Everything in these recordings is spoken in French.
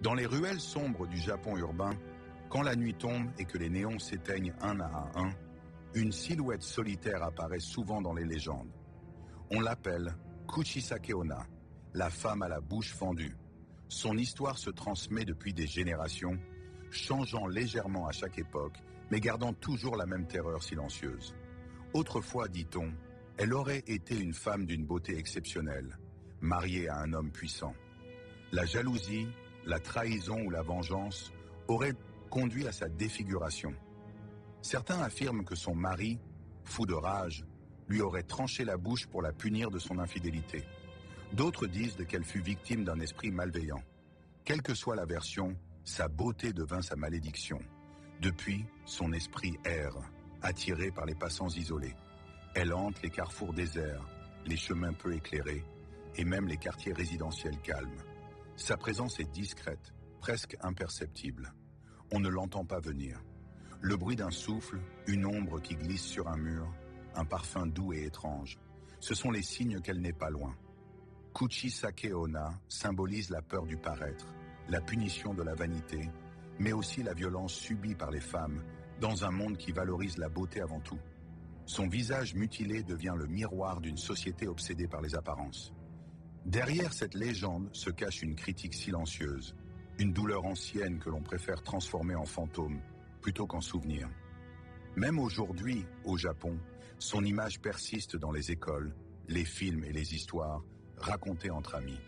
Dans les ruelles sombres du Japon urbain, quand la nuit tombe et que les néons s'éteignent un à un, une silhouette solitaire apparaît souvent dans les légendes. On l'appelle Kuchisake Onna, la femme à la bouche fendue. Son histoire se transmet depuis des générations, changeant légèrement à chaque époque, mais gardant toujours la même terreur silencieuse. Autrefois, dit-on, elle aurait été une femme d'une beauté exceptionnelle, mariée à un homme puissant. La jalousie, la trahison ou la vengeance auraient conduit à sa défiguration. Certains affirment que son mari, fou de rage, lui aurait tranché la bouche pour la punir de son infidélité. D'autres disent qu'elle fut victime d'un esprit malveillant. Quelle que soit la version, sa beauté devint sa malédiction. Depuis, son esprit erre, attiré par les passants isolés. Elle hante les carrefours déserts, les chemins peu éclairés et même les quartiers résidentiels calmes. Sa présence est discrète, presque imperceptible. On ne l'entend pas venir. Le bruit d'un souffle, une ombre qui glisse sur un mur, un parfum doux et étrange. Ce sont les signes qu'elle n'est pas loin. Kuchisake Onna symbolise la peur du paraître, la punition de la vanité, mais aussi la violence subie par les femmes dans un monde qui valorise la beauté avant tout. Son visage mutilé devient le miroir d'une société obsédée par les apparences. Derrière cette légende se cache une critique silencieuse, une douleur ancienne que l'on préfère transformer en fantôme plutôt qu'en souvenir. Même aujourd'hui, au Japon, son image persiste dans les écoles, les films et les histoires racontées entre amis.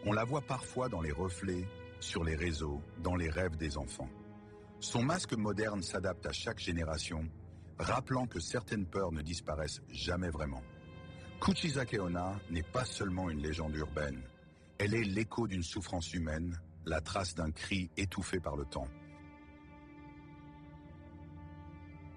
On la voit parfois dans les reflets, sur les réseaux, dans les rêves des enfants. Son masque moderne s'adapte à chaque génération, rappelant que certaines peurs ne disparaissent jamais vraiment. Kuchisake Onna n'est pas seulement une légende urbaine. Elle est l'écho d'une souffrance humaine, la trace d'un cri étouffé par le temps.